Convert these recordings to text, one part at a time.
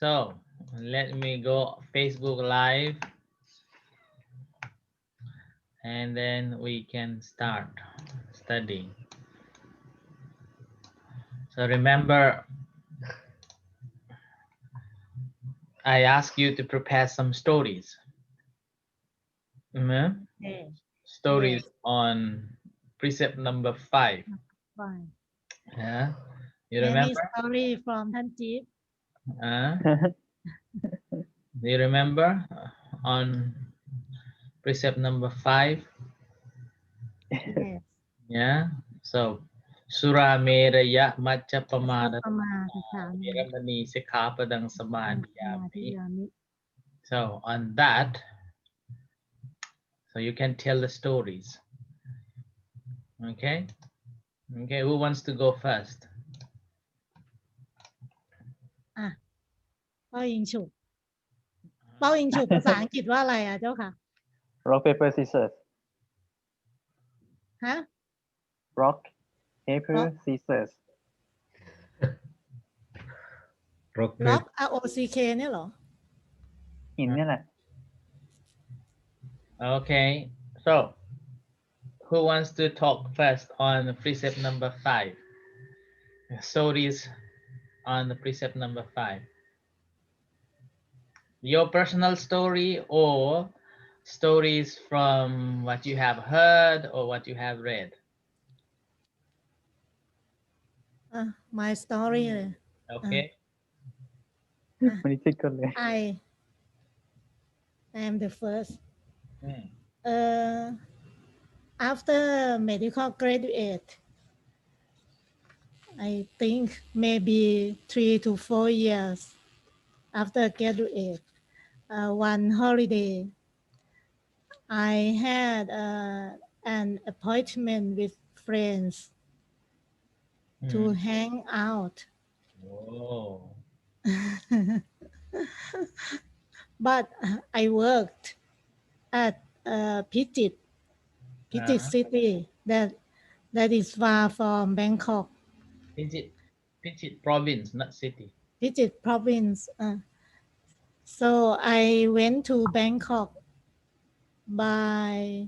So let me go Facebook Live, and then we can start studying. So remember, I asked you to prepare some stories. Stories on precept number 5. Yeah, you Any remember? story from Tanjeet? Do you remember on precept number 5? Yes. Yeah. So Sura Meraya Macha Pamada ประมาณสาม Viramani Sikhapadang สมาธิ Samadhyami. ยามิ So on that, so you can tell the stories. Okay. Okay. Who wants to go first? อ่ะเป้ายิงฉุบเป้ายิงฉุบภาษาอังกฤษว่าอะไรอ่ะเจ้าค่ะ Rock paper scissors. ฮะ Rock paper Rock. scissors. Rock Rock ROCK เนี่ยเหรอ หินนี่แหละ Okay. So who wants to talk first on precept number 5? Stories on the precept number 5. Your personal story or stories from what you have heard or what you have read. My story เลย Okay. ไม่ได้คิดกันเลย I am the first Mm. After medical graduate I think maybe 3 to 4 years after graduate one holiday I had an appointment with friends to hang out. Oh. But I worked at Pichit city that is far from Bangkok. Pichit province, not city. Pichit province. So I went to Bangkok by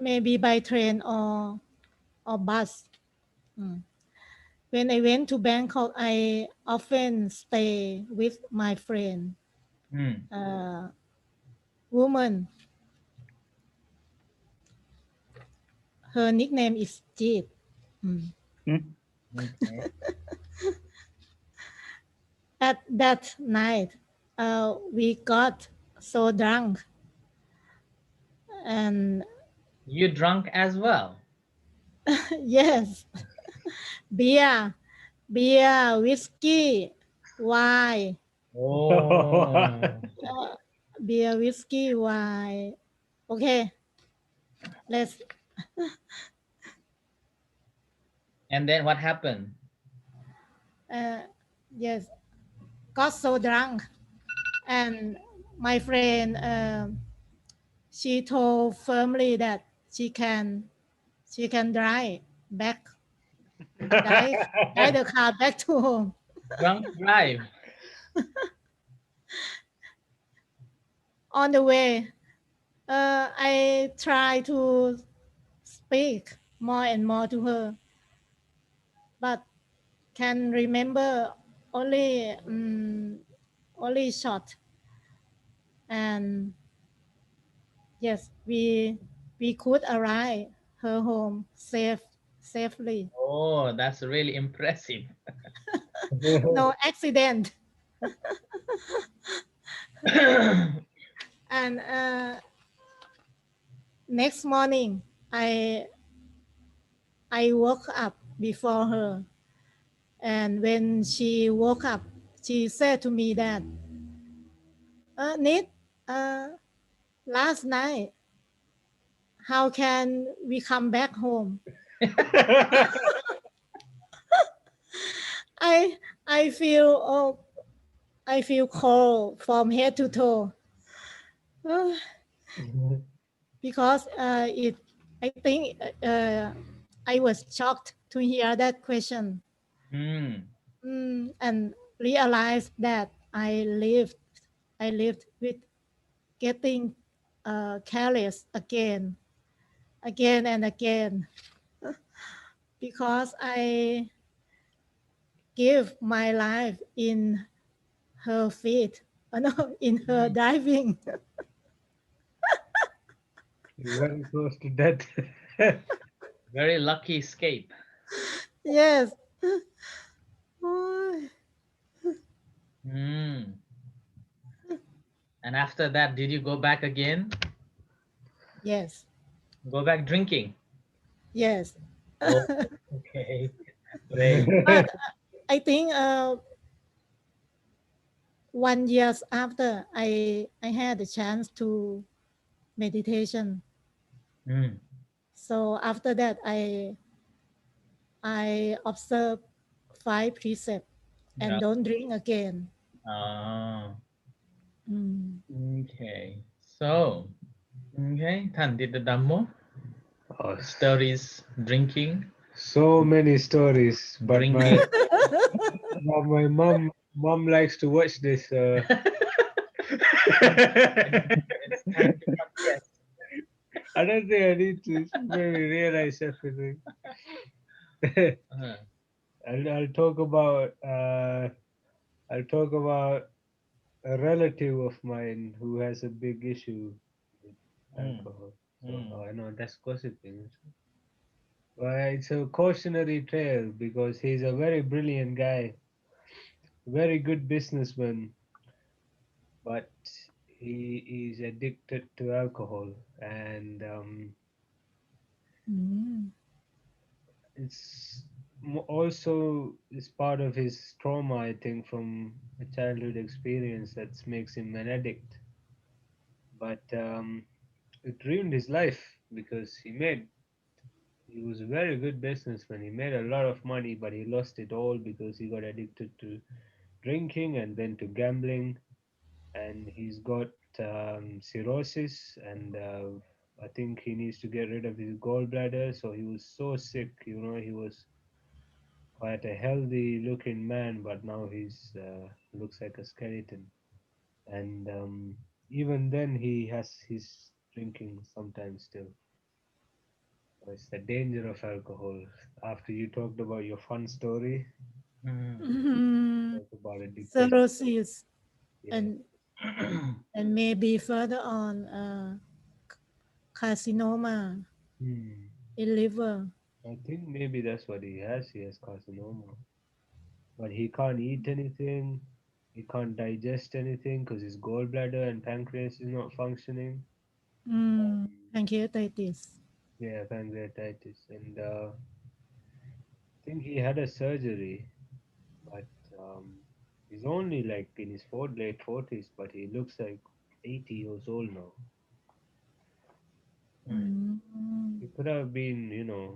maybe by train or bus. When I went to Bangkok, I often stay with my friend, woman. Her nickname is Jeet. Okay. At that night, we got so drunk, and You drunk as well? yes, beer, whiskey, wine. Oh. Beer, whiskey, wine. Okay, let's. And then what happened? Yes, got so drunk, and my friend, she told firmly that she can drive the car back to home. Drunk drive. On the way, I try to speak more and more to her, but can remember only short. And yes, we could arrive her home safely. Oh, that's really impressive. No accident. And next morning, I woke up before her, and when she woke up, she said to me that, Nit, last night, how can we come back home? I feel cold from head to toe. Because I think I was shocked to hear that question. And realized that I lived with getting careless again and again, because I give my life in her feet, no, in her diving. Very close to death. Very lucky escape. Yes. Oh, Mm. And after that, did you go back again? yes, Go back drinking? yes. Oh, okay. Great. But I think 1 years after I had a chance to meditation. Mm. So after that I observe 5 precepts and Yeah. don't drink again. Ah, Mm. okay. So, okay, Tan did the Dhammo. Oh, Stories, drinking, so many stories, but my drinking. but my mom likes to watch this. It's time to confess. I don't think I need to maybe realize everything. Uh, I'll talk about I'll talk about a relative of mine who has a big issue with mm, alcohol. So mm, oh, I know that's gossiping. Well, it's a cautionary tale because he's a very brilliant guy, very good businessman, but he is addicted to alcohol, and Mm. it's also is part of his trauma, I think, from a childhood experience that makes him an addict. But it ruined his life because he was a very good businessman. He made a lot of money, but he lost it all because he got addicted to drinking and then to gambling, and he's got cirrhosis, and I think he needs to get rid of his gallbladder. So he was so sick, he was quite a healthy looking man, but now he's looks like a skeleton. And even then, he has his drinking sometimes still. So it's the danger of alcohol. After you talked about your fun story, mm. Mm. talk about addiction. Cirrhosis Yeah. and and maybe further on carcinoma Hmm. in liver. I think maybe that's what he has. He has carcinoma, but he can't eat anything. He can't digest anything because his gallbladder and pancreas is not functioning. Mm. Um, Pancreatitis. yeah, pancreatitis, and I think he had a surgery, but he's only like in his late 40s, but he looks like 80 years old now. Mm. Mm. He could have been,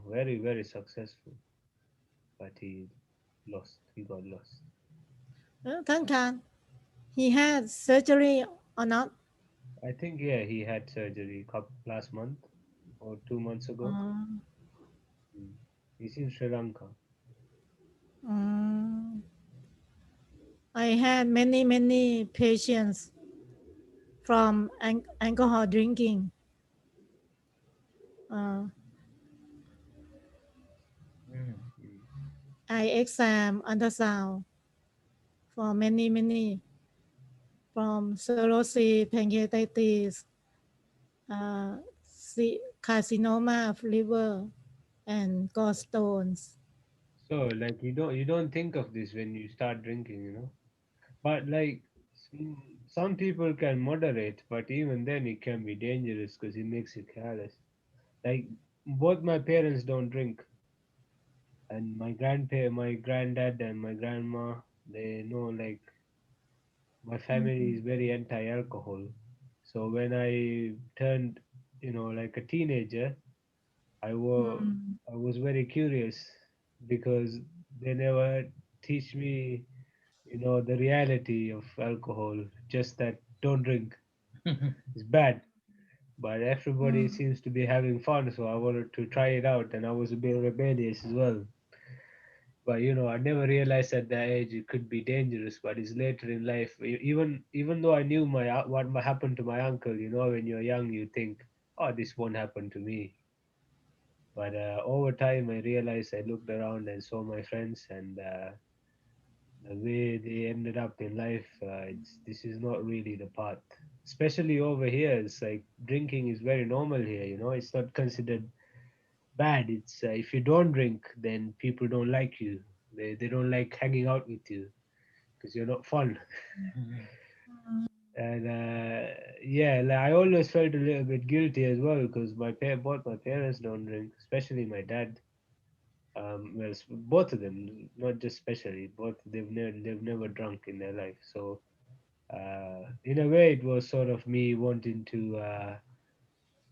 very, very successful, but he lost. He got lost. Tankan, he had surgery or not? I think, yeah, he had surgery last month or 2 months ago. Uh, Mm. He's in Sri Lanka. mm. I had many patients from alcohol drinking. Uh, Mm. Mm. I exam ultrasound for many from cirrhosis, pancreatitis, uh, carcinoma of liver, and gallstones. So, like, you don't think of this when you start drinking, But like, some people can moderate, but even then it can be dangerous because it makes you careless. Like, both my parents don't drink, and my granddad and my grandma, they know, like, my family Mm, is very anti-alcohol. So when I turned, like a teenager, I was mm, I was very curious because they never teach me, the reality of alcohol. Just that don't drink, it's bad. But everybody mm, seems to be having fun, so I wanted to try it out, and I was a bit rebellious as well. But you know, I never realized at that age it could be dangerous. But it's later in life. Even though I knew what happened to my uncle, you know, when you're young, you think, oh, this won't happen to me. But over time, I realized, I looked around and saw my friends, and the way they ended up in life, this is not really the path. Especially over here, it's like drinking is very normal here. You know, it's not considered bad. It's if you don't drink, then people don't like you. They don't like hanging out with you because you're not fun. And yeah, like, I always felt a little bit guilty as well because both my parents don't drink, especially my dad. Well, both of them, not just especially, both they've never drunk in their life. So in a way, it was sort of me wanting to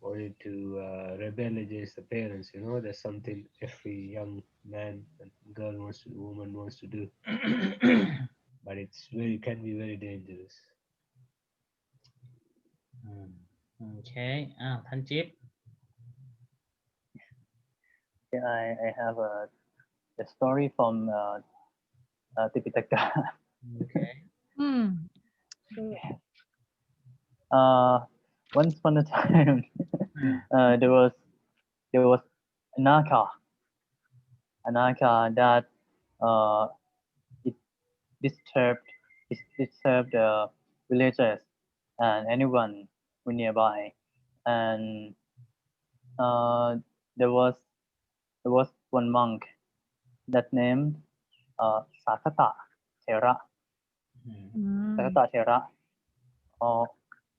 rebel against the parents. You know, that's something every young man and woman wants to do, but can be very dangerous. Okay. ท่านจิ๊บ Yeah, I have a story from Tipitaka. Okay. Once upon a time, there was a Naka that it disturbed the villagers and anyone who nearby, and there was one monk that named Sakata Thera. Sakata Thera, or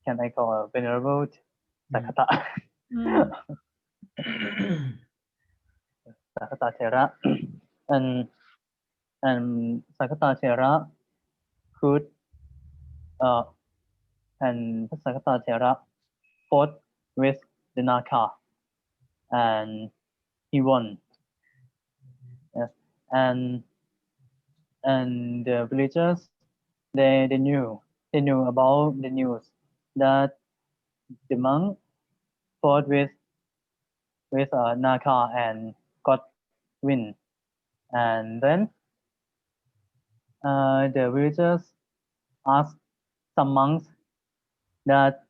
can I call Venerable Sakata? Sakata Thera, and Sakata Thera could and Sakata Thera fought with the Naka, and he won. Yes. And the villagers, they knew about the news that the monk fought with Naka and got win. And then the villagers asked some monks that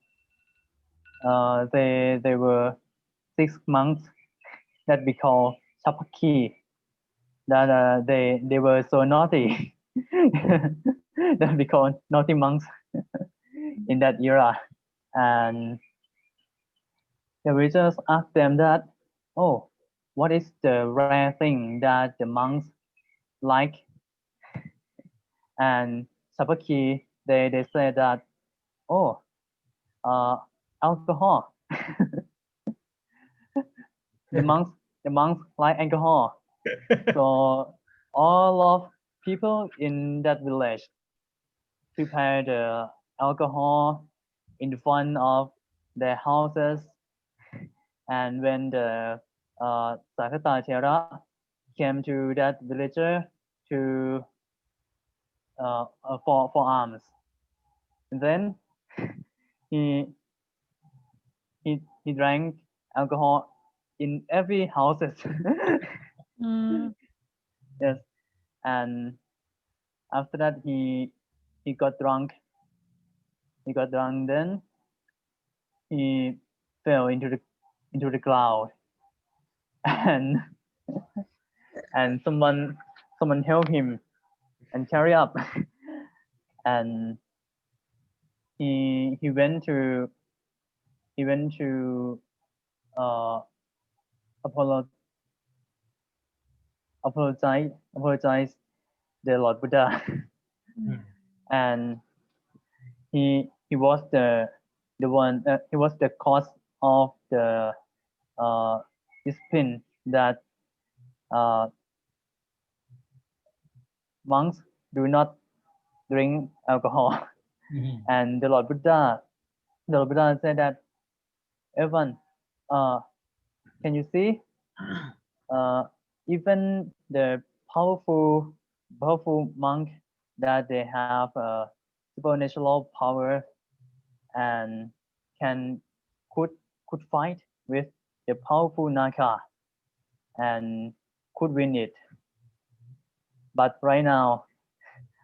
they were 6 months that we call chapaki, that they were so naughty that we call naughty monks in that era. And the villagers asked them that, oh, what is the rare thing that the monks like? And chapaki, they said that, oh, alcohol. the monks like alcohol. So all of people in that village prepared alcohol in front of their houses. And when the Sakata Thera came to that villager to for alms, and then he he drank alcohol in every houses. Yes, and after that he got drunk. Then he fell into the cloud, and someone helped him and carry up, and he went to uh, apolo- apologize the Lord Buddha, and he was the one he was the cause of the discipline that uh, monks do not drink alcohol. And the Lord Buddha said that, Evan, can you see? Even the powerful monk that they have supernatural power and can could fight with the powerful Naka and could win it. But right now,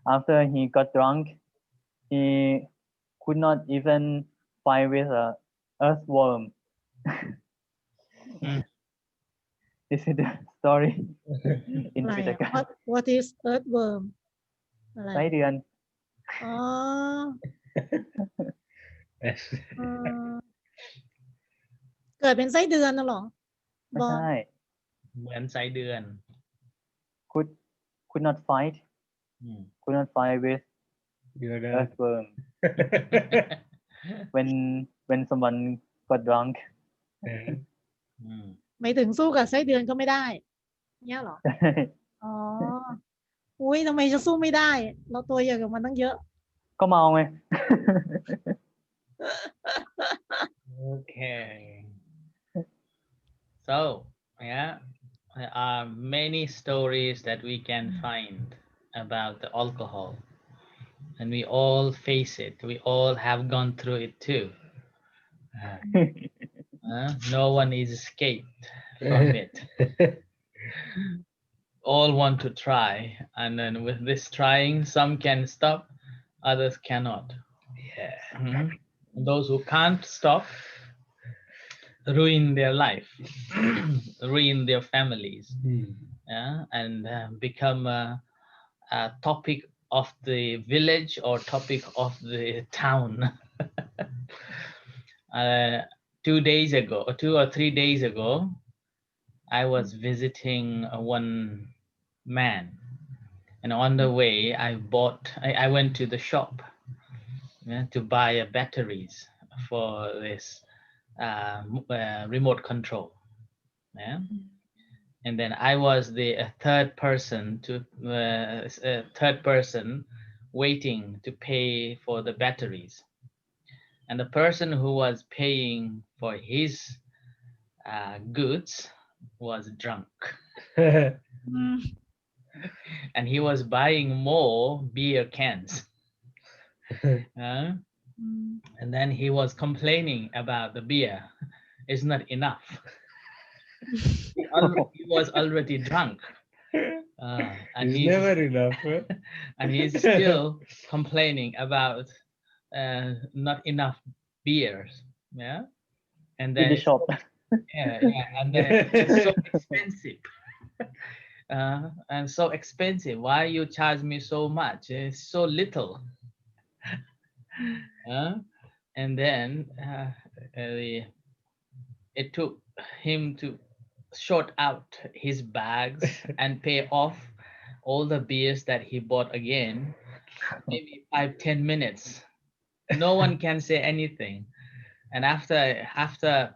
after he got drunk, he could not even fight with a earthworm. Mm. This is the story in อะไรอะ Pitaka. what is earthworm อะไร ไส้เดือน อ๋อ That's เออเกิดเป็นไส้เดือนน่ะเหรอ ไม่ บอ ใช่ เหมือนไส้เดือน could not fight อืม could not fight with you're right. earthworm when someone got drunk อืม ไม่ถึงสู้กับไส้เดือนก็ไม่ได้ เนี่ยเหรอ อ๋อ อุ้ยทำไมจะสู้ไม่ได้ เราตัวใหญ่กว่ามันตั้งเยอะ ก็เมาไง Okay. So, yeah, there are many stories that we can find about the alcohol, and we all face it. We all have gone through it too. No one is escaped from it. All want to try, and then with this trying, some can stop, others cannot. Yeah. Mhm. Those who can't stop ruin their life, ruin their families, yeah, and become a topic of the village or topic of the town. 2 days ago, or 2 or 3 days ago, I was visiting one man, and on the way, I went to the shop, yeah, to buy batteries for this remote control. Yeah. And then I was the third person waiting to pay for the batteries, and the person who was paying for his goods was drunk, อืม and he was buying more beer cans. Uh, อืม and then he was complaining about the beer. It's not enough. He was already drunk. And It's he's never enough. Huh? and he's still complaining about not enough beers. Yeah. And in then the shop yeah, and then it's so expensive. And so expensive. Why you charge me so much? It's so little. And then it took him to sort out his bags and pay off all the beers that he bought again. Maybe 5-10 minutes. No one can say anything. And after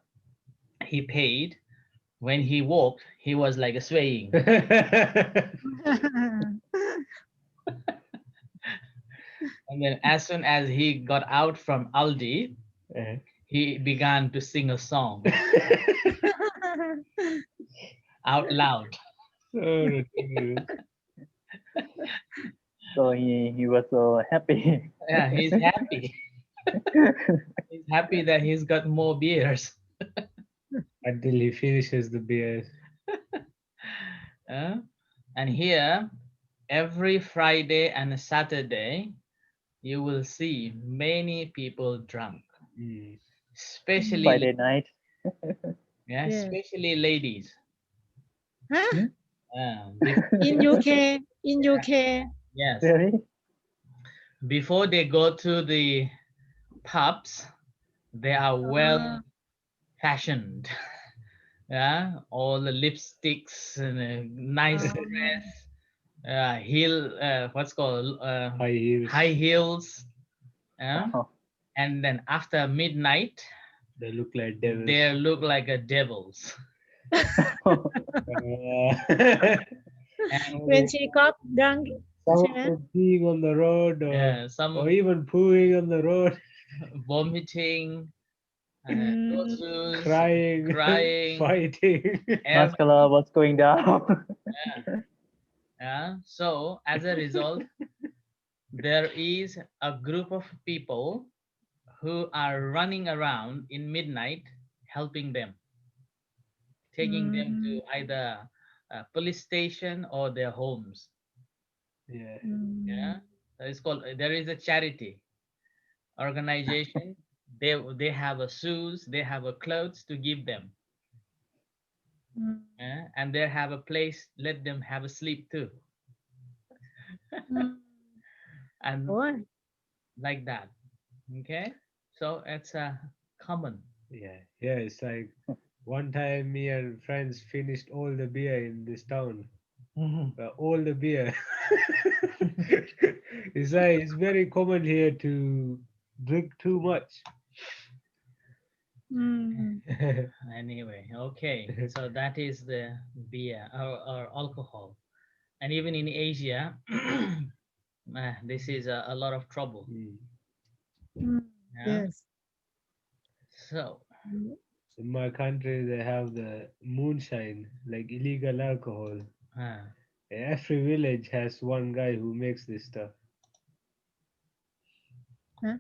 he paid, when he walked, he was like swaying. And then as soon as he got out from Aldi, he began to sing a song out loud. So ridiculous. so he was so happy Yeah, he's happy. He's happy that he's got more beers. Until he finishes the beers. And here, every Friday and Saturday, you will see many people drunk, especially Friday night yeah, Yes. especially ladies. ฮะ in Before, UK in UK yes, really before they go to the pubs, they are well fashioned. Yeah, all the lipsticks and a nice dress, what's called High heels. high heels. Oh, And then after midnight, They look like devils. they look like a devils. And when she got drunk some ใช่ไหม of them peeing on the road some or even pooing on the road, vomiting, no shoes, crying, crying, fighting. mascara was going down So as a result, there is a group of people who are running around in midnight helping them, taking them to either a police station or their homes. Yeah. Yeah, it's called. There is a charity organization. They have a shoes, they have a clothes to give them, and they have a place. Let them have a sleep too, and โอ้ย like that. Okay, so it's a common. Yeah. Yeah. It's like one time me and friends finished all the beer in this town. All the beer. It's like it's very common here to drink too much. อืม Anyway, okay, so that is the beer or alcohol, and even in Asia, this is a lot of trouble. Mm. อืม Yeah? yes So In my country, they have the moonshine, like illegal alcohol. uh, Every village has one guy who makes this stuff. ฮะ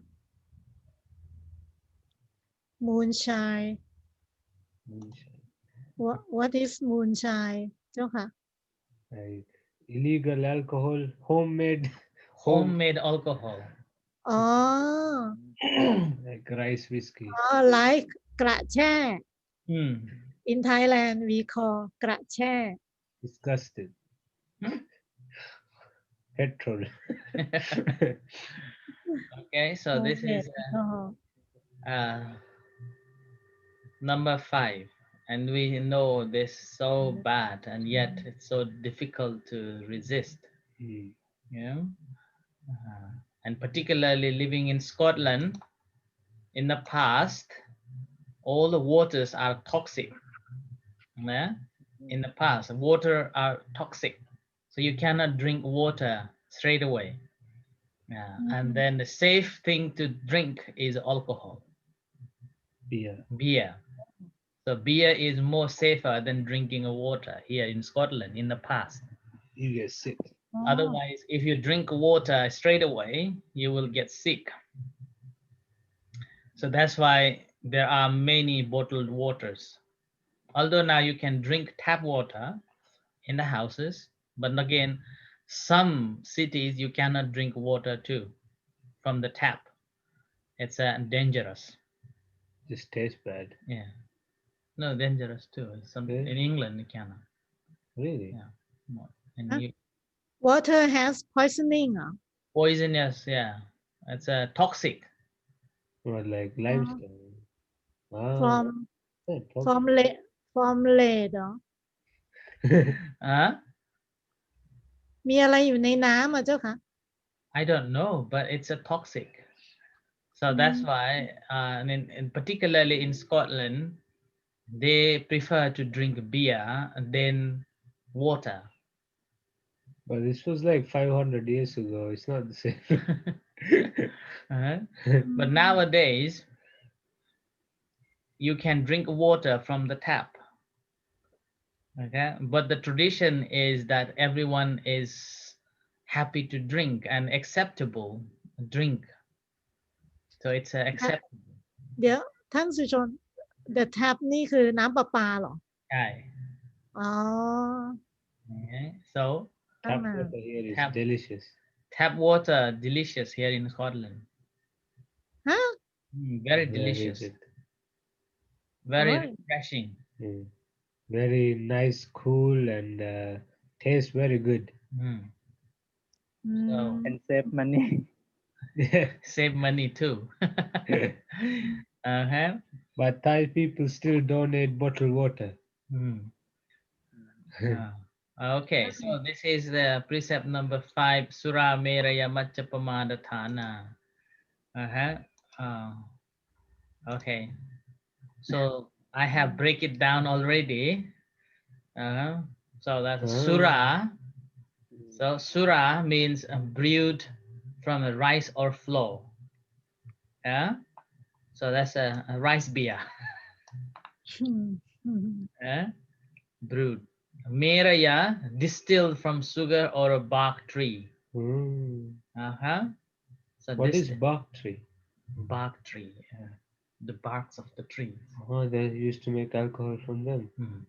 moonshine Moonshine. what is moonshine เจ้าค่ะ Like illegal alcohol, homemade, homemade alcohol. อ๋อ like rice whiskey. อ๋อ like กระแช่ Hmm. in Thailand we call กระแช่ Disgusting. Petrol. Okay, so this is homemade alcohol uh, number 5, and we know this so bad, and yet it's so difficult to resist. Mm. Yeah, and particularly living in Scotland, in the past, all the waters are toxic. Yeah? In the past, water are toxic, so you cannot drink water straight away. Yeah, and then the safe thing to drink is alcohol, Beer. beer. So beer is more safer than drinking a water here in Scotland in the past. You get sick. อ๋อ Otherwise, if you drink water straight away, you will get sick. So that's why there are many bottled waters. Although now you can drink tap water in the houses, but again, some cities you cannot drink water too from the tap. It's dangerous. Just tastes bad. Yeah, no, dangerous too. Some Yeah. in England you cannot. Really? Yeah, no. And Huh? you, water has poisoning เหรอ poisonous. Yeah, it's toxic. Or like limestone. Ah, from yeah, from lead from lead เหรอ Huh? มีอะไรอยู่ในน้ำอ่ะเจ้าค่ะ I don't know, but it's a toxic. So that's why, and particularly in Scotland, they prefer to drink beer than water. But this was like 500 years ago. It's not the same. Uh-huh. But nowadays, you can drink water from the tap. Okay, but the tradition is that everyone is happy to drink and acceptable drink. So it's acceptable. เดี๋ยวท่านสุชน the tap นี่คือน้ำประปาเหรอ Aye. อ๋อ Okay. So Tap อ่า water here is Tap. delicious. tap water delicious here in Scotland. ฮะ Very Very delicious. good. Very Right. refreshing. Mm. Very nice, cool, and tastes very good. Mm. อืม So and save money. Yeah. save money too. Uh-huh. But Thai people still donate bottled water. Mm. Okay, so this is the precept number 5, Sura Meraya Machapamadhathana. Uh-huh. Okay, so I have break it down already. Uh-huh. So that's Sura. So Sura means brewed from a rice or flour. Yeah. So that's a rice beer. อืมอืม Yeah? Brewed. Meraya, distilled from sugar or a bark tree. Mm. Uh-huh. So What this is bark tree? bark tree, the barks of the trees. Oh, they used to make alcohol from them, Mhm.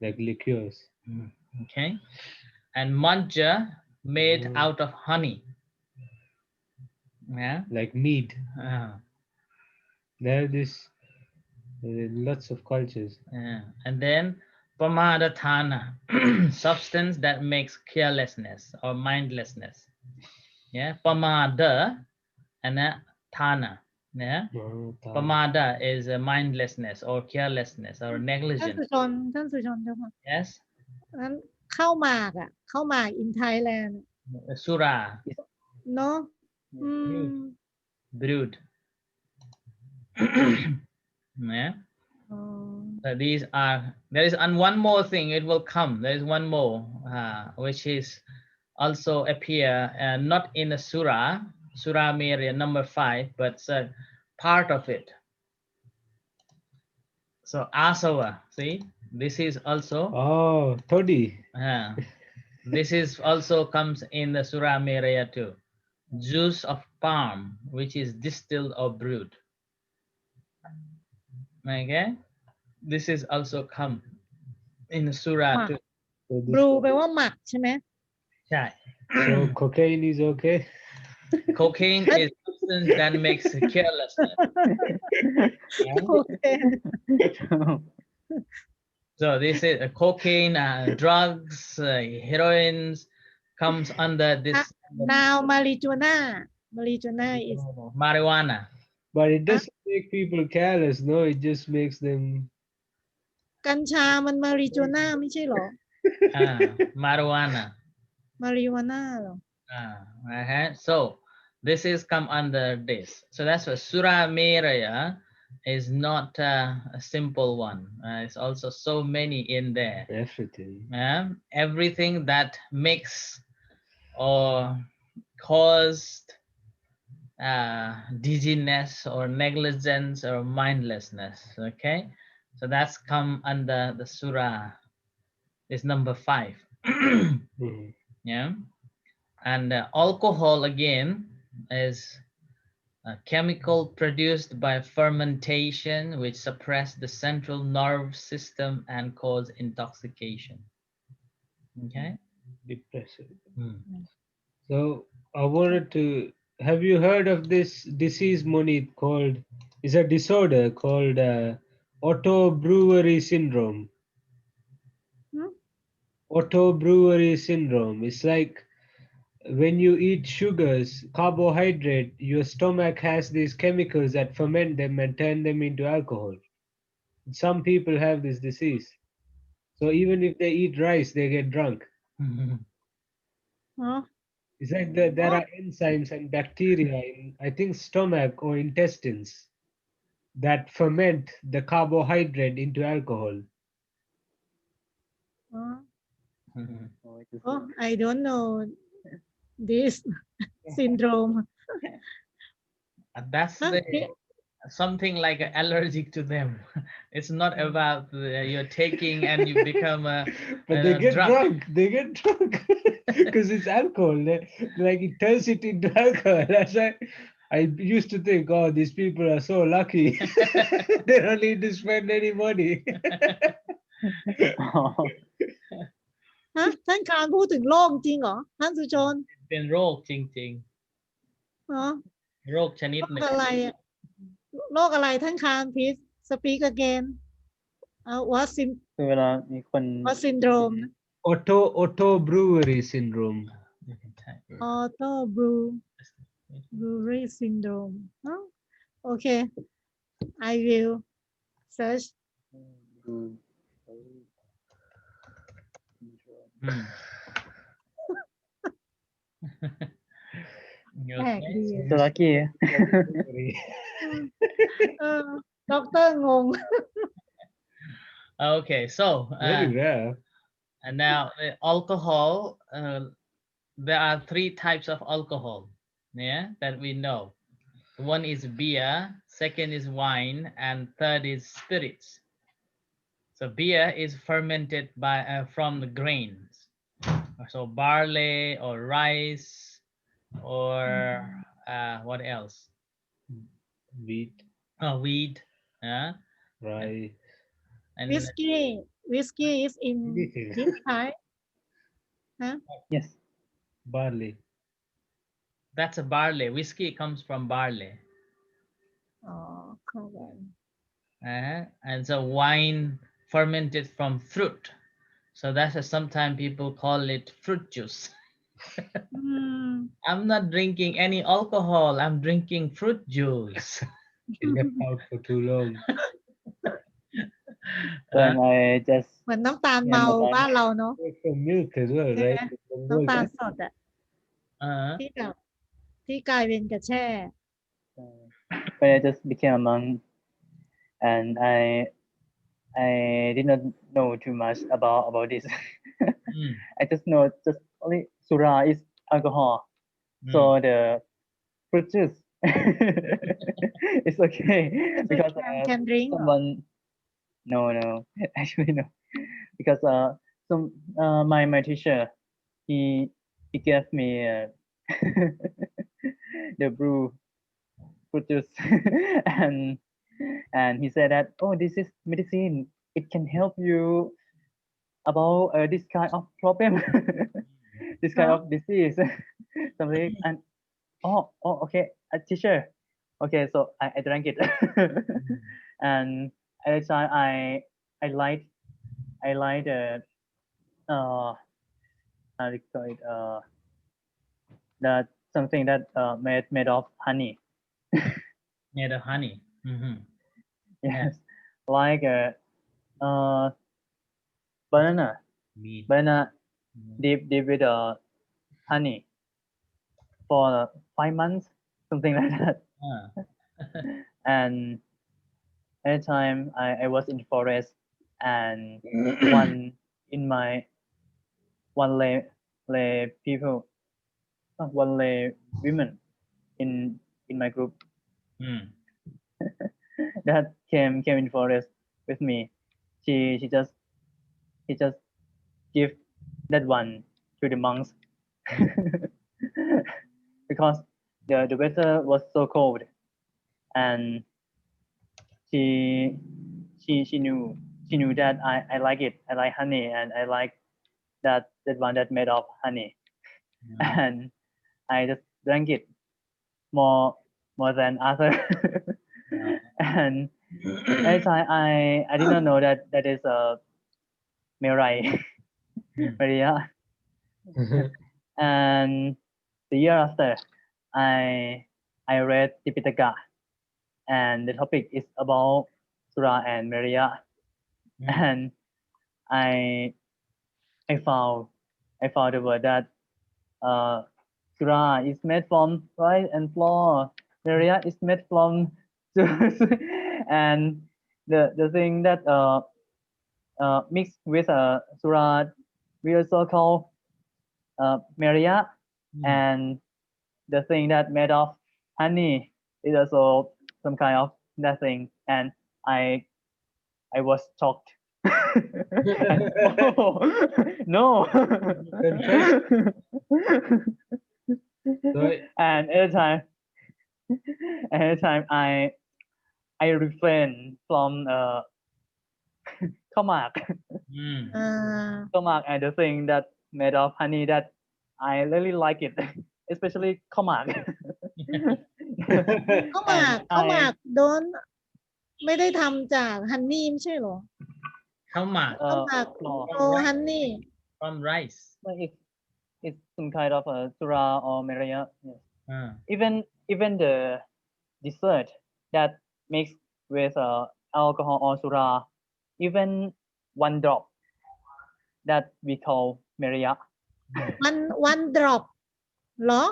like liqueurs. Okay. And manja made out of honey. Yeah. Like mead. There is lots of cultures. Yeah. And then pamadatana, substance that makes carelessness or mindlessness. Yeah. Pamada and then thana. Yeah. Pamada is a mindlessness or carelessness or ท่าน negligence. สุชนท่านสุชนเจ้าค่ะ Yes. นั้นข้าวหมากข้าวหมาก in Thailand Sura. เนาะ Brood. Yeah. So these are, there is one more thing, it will come. There is one more, which is also appear not in the surah, Surah Mary number 5, but part of it. So asava, see, this is also toddy. This is also comes in the Surah Mary too. Juice of palm, which is distilled or brewed. Okay, this is also come in the Surah too. บรูแปลว่าหมักใช่ไหม Yeah. So cocaine is okay. Cocaine is substance that makes carelessness. Okay. So this is cocaine, drugs, heroines comes under this. Now marijuana is marijuana. But it doesn't make people careless, no? It just makes them. กัญชามัน marijuana ไม่ใช่หรอ marijuana. marijuana หรอ So this is come under this. So that's what Surah Miraya is not a simple one. It's also so many in there. Everything. Everything that makes or caused dizziness or negligence or mindlessness. Okay, so that's come under the surah. Is number 5. Yeah. And alcohol again is a chemical produced by fermentation which suppress the central nerve system and cause intoxication. Okay. Depression. So I wanted to, have you heard of this disease, Monit, called, is a disorder called auto brewery syndrome? Auto brewery syndrome. It's like when you eat sugars, carbohydrate, your stomach has these chemicals that ferment them and turn them into alcohol. Some people have this disease. So even if they eat rice, they get drunk. It's like there are enzymes and bacteria in, I think, stomach or intestines that ferment the carbohydrate into alcohol. Oh, I don't know this syndrome. That's something like allergic to them. It's not about you're taking and you become a but they get drunk. They get drunk because it's alcohol. Like it turns it into alcohol. That's why I used to think, oh, these people are so lucky. They don't need to spend any money. ท่านคานพูดถึงโรคจริงเหรอท่านสุชน เป็นโรคจริงๆโรคชนิดหนึ่ง โรคอะไรท่านคาน please speak again what เวลามีคน what syndrome auto brewery syndrome. auto brewery syndrome okay I will search so lucky ด็อกเตอร์งง Okay, so very rare. And now alcohol, there are 3 types of alcohol, yeah, that we know. One is beer, second is wine, and third is spirits. So beer is fermented by from the grains, so barley or rice or what else? Wheat. Wheat. Rice. And whiskey is in this type. Yes. barley. That's a barley. Whiskey comes from barley. อ๋อเข้ากัน And so wine fermented from fruit. So that's why sometimes people call it fruit juice. อืม I'm not drinking any alcohol. I'm drinking fruit juice. It left out for too long. Then I just เหมือนน้ำตาล Yeah, เมา น้ำตาล บ้านเราเนาะ It's from milk as well, ใช่ไหม right? From น้ำตาล milk. สดอะ Uh, ที่แบบที่กลายเป็นกระแช่ when I just became a monk, and I did not know too much about this. mm, I just know just only sura is alcohol, so mm. the fruit juice it's okay because can drink เหรอ someone no actually no because some my teacher he gave me the brew fruit juice and he said that oh this is medicine it can help you about this kind of problem this kind of disease something and oh okay teacher okay so I drank it and at the time I liked uh how do you call it that something that made of honey Made of honey. Mhm. yes like banana Meat. banana Mhm. deep with honey for 5 months something like that Ah. and at the time I was in the forest and one in my one lay people one lay women in my group Mm. that came in forest with me she just give that one to the monks because the weather was so cold and she she knew that I like it I like honey and I like that one that made of honey Mm. and I just drank it more than other and every time I did not know that that is a Mirai Mm. Maria and the year after I read Tipitaka and the topic is about Sura and Maria Mm. and I found the word that Sura is made from rice and flour. Maria is made from juice and the thing that mixed with Sura we also call Maria Mm. and the thing that made of honey is also some kind of that thing and I was shocked and, oh, no Confess. So and every time I refrain from comac Mm. อ่า comac and the thing that made of honey that I really like it especially comac ข้าวหมาก and ข้าวหมาก I โดนไม่ได้ทำจากฮันนี่ไม่ใช่เหรอ Kama ข้าวหมาก flour โอฮันนี่ from rice. but it's some kind of a sura or maria yes. Ah. even the dessert that mixed with alcohol or sura even one drop that we call maria วันดรอปเหรอ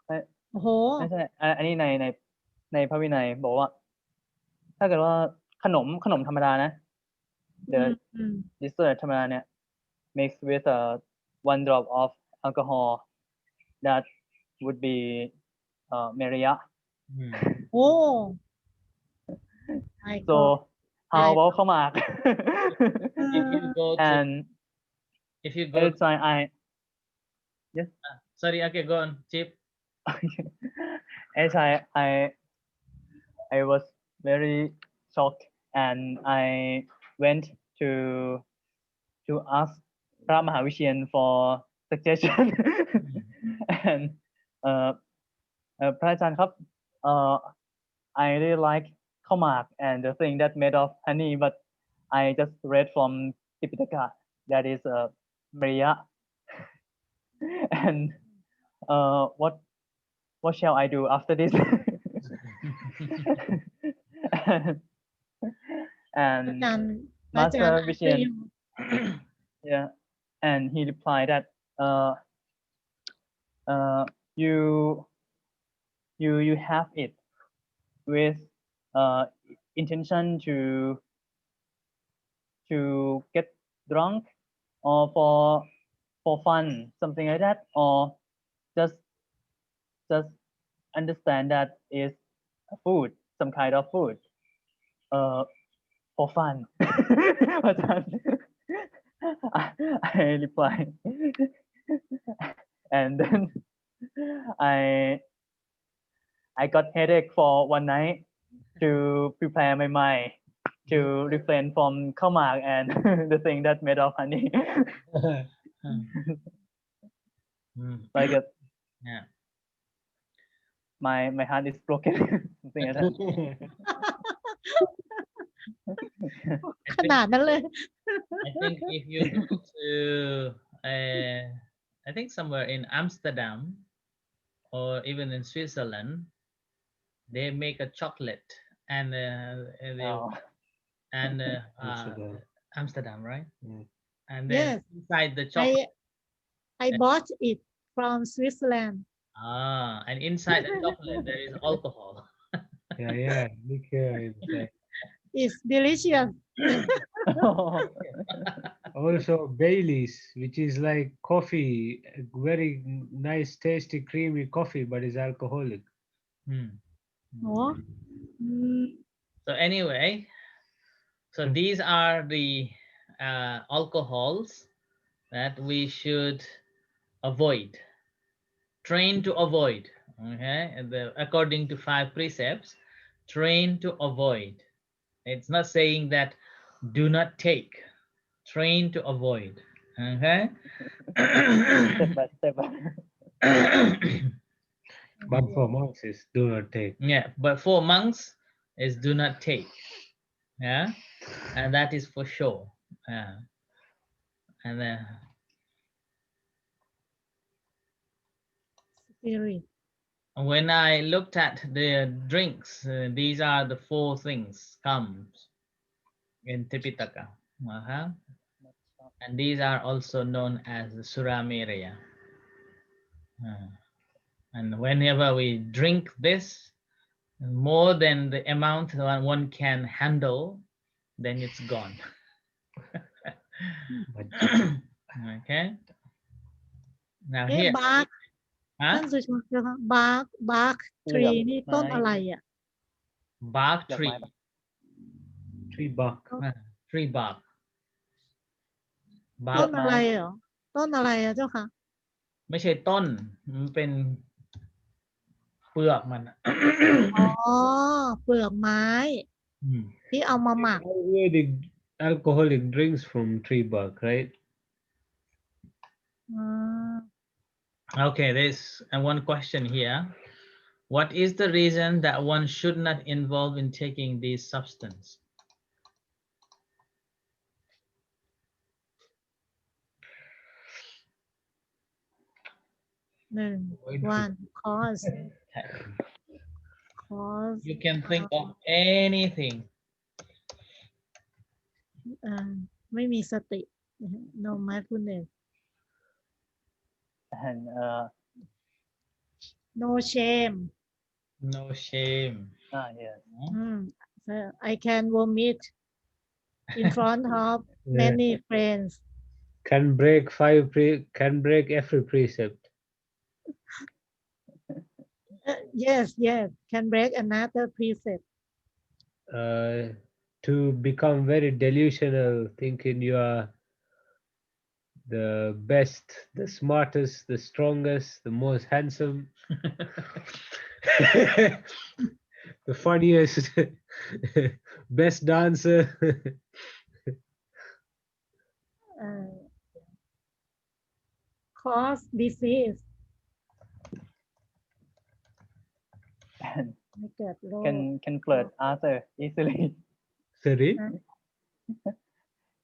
เอ้ย โอ้โห ไม่ใช่อันนี้ในพระวินัยบอกว่า ถ้าเกิดว่าขนมธรรมดานะ the อืม dessert ธรรมดาเนี่ย mixed with one drop of alcohol that would be maria Mm. โอ้ไอ้ก็ so how Right. about ข้าวหมาก If you go to and if you go every time sorry, okay, go on, Chip. as I was very shocked and I went to ask พระมหาวิเชียร for suggestion and พระอาจารย์ครับ I really like ข้าวหมาก and the thing that made of honey, but I just read from Tipitaka that is Maria. And what shall I do after this? And อาจารย์อาจารย์ Master Vision, yeah, and he replied that you have it with intention to get drunk or for fun, something like that, or just understand that is a food, some kind of food, for fun. อาจารย์ I replied, and then I got headache for one night to prepare my mind to refrain from khao mak and the thing that made of honey. Like Yeah. my heart is broken. Something like that. ขนาดนั้นเลย I think if you go to I think somewhere in Amsterdam or even in Switzerland, they make a chocolate and Oh. Amsterdam, right? Mm. And then Yes. inside the chocolate, I bought it from Switzerland. and inside the chocolate there is alcohol. Yeah, liquor inside. It's delicious. Also Baileys, which is like coffee, very nice, tasty, creamy coffee, but is alcoholic. Hmm. โอ้อืม So anyway, so these are the alcohols that we should avoid, train to avoid. Okay, according to 5 precepts, train to avoid. It's not saying that do not take, train to avoid. Okay. Step by step. But for monks is do not take. Yeah, but for monks is do not take. Yeah, and that is for sure. Yeah, and then spirit. when I looked at the drinks, these are the 4 things comes in Tipitaka. And these are also known as the Suramereya. And whenever we drink this, more than the amount that one can handle, then it's gone. Okay. Now เอ๊ะ here, บาร์ก huh? ท่านสุชนคะบาร์กทรีนี่ต้นอะไรอ่ะ Bark tree. Tree bark. Tree bark. ต้น Bark อะไรเหรอ ต้นอะไรอ่ะเจ้าค่ะ ไม่ใช่ต้นมันเป็นเปลือกมันอะ อ๋อ เปลือกไม้ ที่เอามาหมัก Ayurvedic alcoholic drinks from tree bark, right? อ่า Okay, there's one question here. What is the reason that one should not involve in taking these substance? one cause You can think of anything. ไม่มีสติ no mindfulness And no shame No shame. yes. So I can vomit in front of many friends Can break every precept. yes can break another precept To become very delusional, thinking you are the best, the smartest, the strongest, the most handsome, the funniest, best dancer. cause disease ไม่เกิดโรค can flirt Arthur easily. Sorry.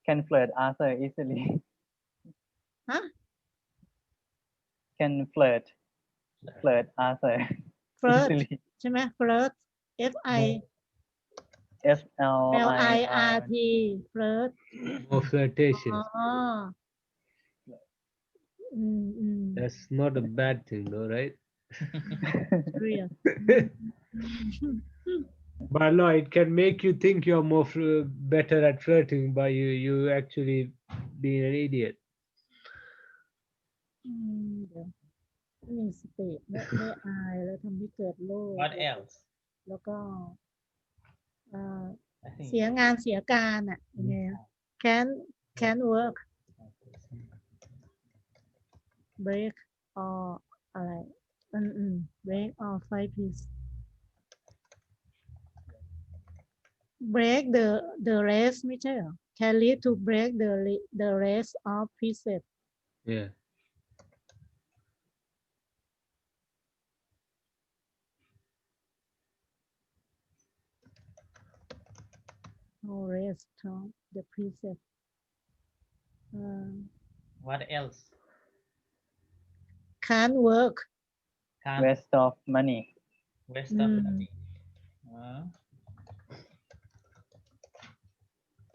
Can flirt Arthur easily. ฮะ Can flirt Arthur flirt easily. ใช่ไหม flirt F I F L L I I R R T flirt More flirtatious. อ๋ออืม That's not a bad thing, though, right? real But no, it can make you think you're more better at flirting, but you actually being an idiot. เดี๋ยวไม่มีสติไม่อายแล้วทำให้เกิดโรค What else? แล้วก็เอ่อ I think เสียงานเสียการอ่ะยังไงอะ can work break or อะไรbreak or fight peace break the race ไม่ใช่เหรอ can lead to break the race of precept Yeah. or race of the precept what else? can't work Can't Waste of money. waste of money.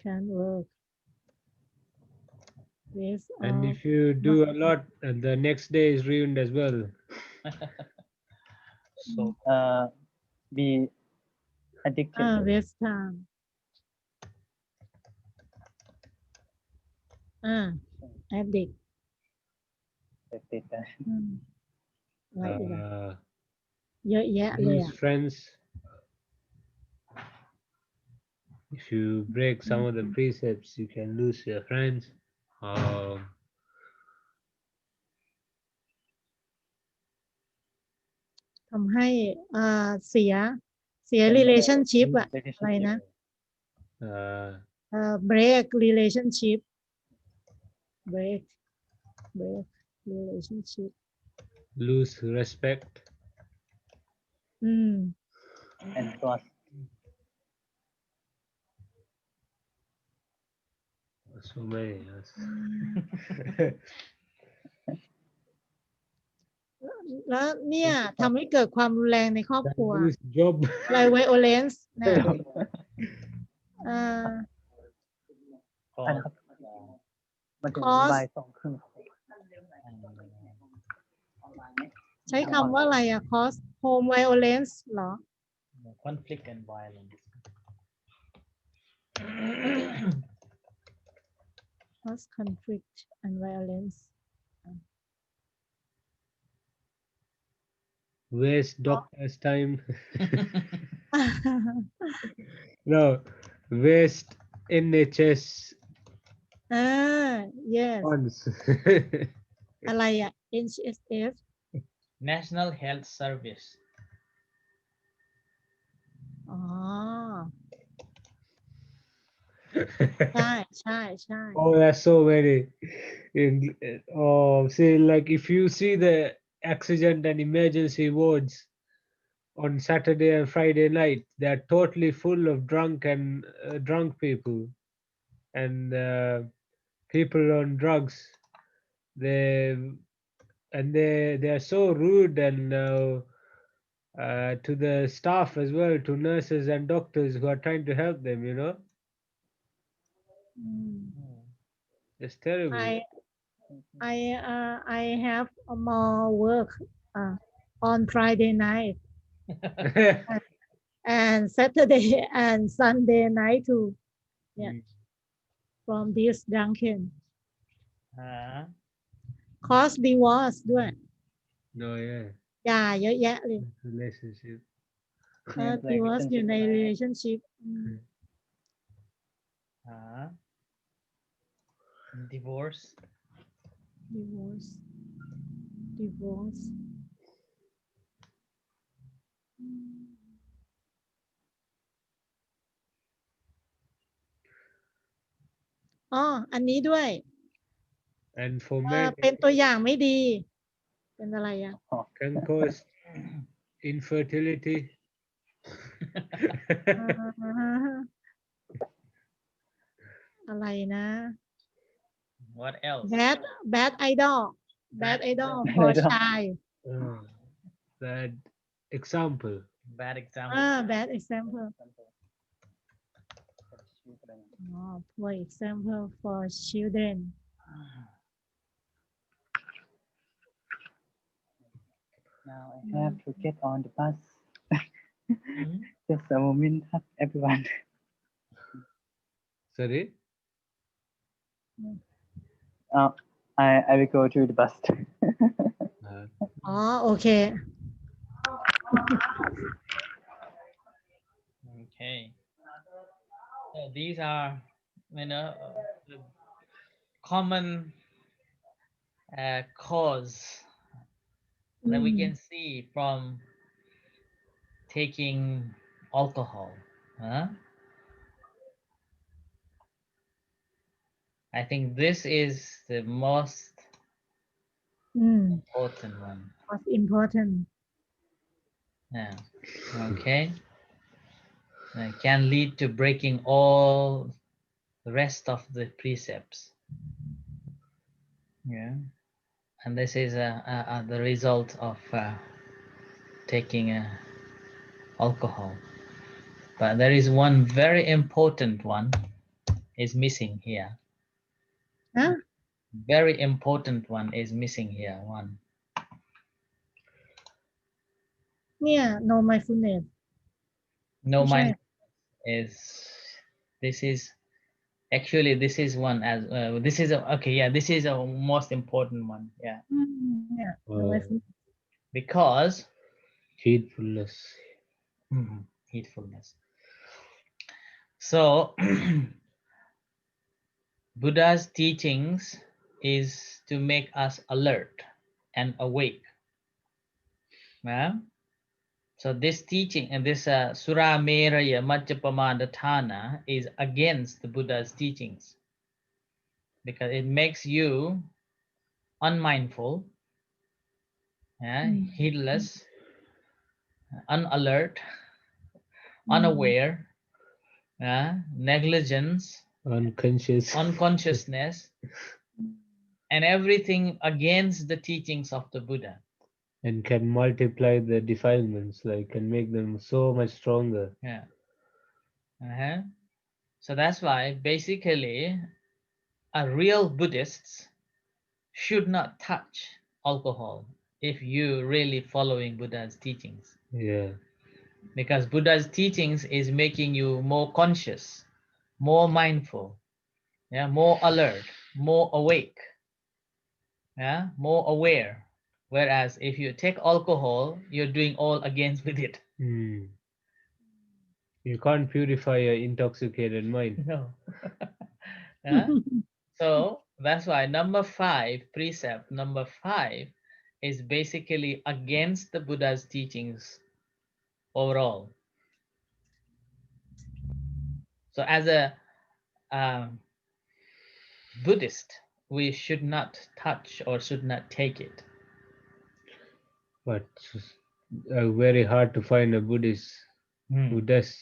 can't work waste And of if you do a lot, and the next day is ruined as well. So Be addicted. waste time addict ติด อะไรอีกอะ Uh, เยอะแยะเลย lose อะ friends. If you break some of the precepts, you can lose your friends. Um, ทำให้เสีย relationship อะอะไรนะ break relationship break relationship lose respect. and trust. So many. Yes. แล้วเนี่ยทำให้เกิดความรุนแรงในครอบครัว Lose job. อะไร violence นะนะครับมาถึง Cause บ่าย 2:30 ใช้คำว่าอะไรอะ cause home violence เหรอ conflict and violence. cause conflict and violence Waste doctor's time. No, waste NHS yes funds. อะไรอะ NHS National Health Service. อ๋อ ใช่ Oh, there's so many. See, like if you see the accident and emergency wards on Saturday and Friday night, they're totally full of drunk people and people on drugs. They are so rude and to the staff as well, to nurses and doctors who are trying to help them. It's terrible. I have more work on Friday night and Saturday and Sunday night too from this drunken cause divorce ด้วย No, yeah. อย่าเยอะแยะเลย Relationship. divorce อยู่ใน relationship Divorce. divorce อันนี้ด้วย And for men, เป็นตัวอย่างไม่ดี เป็นอะไรอะ can cause infertility. อะไรนะ What else? bad idol Bad for idol. child Bad example. Bad example. bad example poor example for children Now I have to get on the bus. Mhm. Just a moment, everyone. Sorry. I will go to the bus. okay Okay. So these are, the common cause that we can see from taking alcohol. Huh? I think this is the most important one. what's important Yeah. Okay. It can lead to breaking all the rest of the precepts. Yeah. And this is the result of taking alcohol. But there is one very important one is missing here. huh? Very important one is missing here. One. เนี่ย no mindfulness No Which mind one? is, this is actually, this is one as this is okay. Yeah, this is a most important one. Yeah, yeah no mindfulness because Heedfulness. heedfulness. So Buddha's teachings is to make us alert and awake. Yeah? So this teaching and this Sura Meraya Majjapamadatthana is against the Buddha's teachings because it makes you unmindful, heedless, unalert, unaware, negligence, Unconscious. unconsciousness, and everything against the teachings of the Buddha. And can multiply the defilements, like can make them so much stronger. Yeah. So that's why basically a real Buddhist should not touch alcohol if you really following Buddha's teachings. Yeah. Because Buddha's teachings is making you more conscious, more mindful, more alert, more awake, more aware. Whereas if you take alcohol, you're doing all against with it. You can't purify your intoxicated mind. No. So that's why number 5, precept number 5 is basically against the Buddha's teachings overall. So as a Buddhist, we should not touch or should not take it. But very hard to find a Buddhist who does.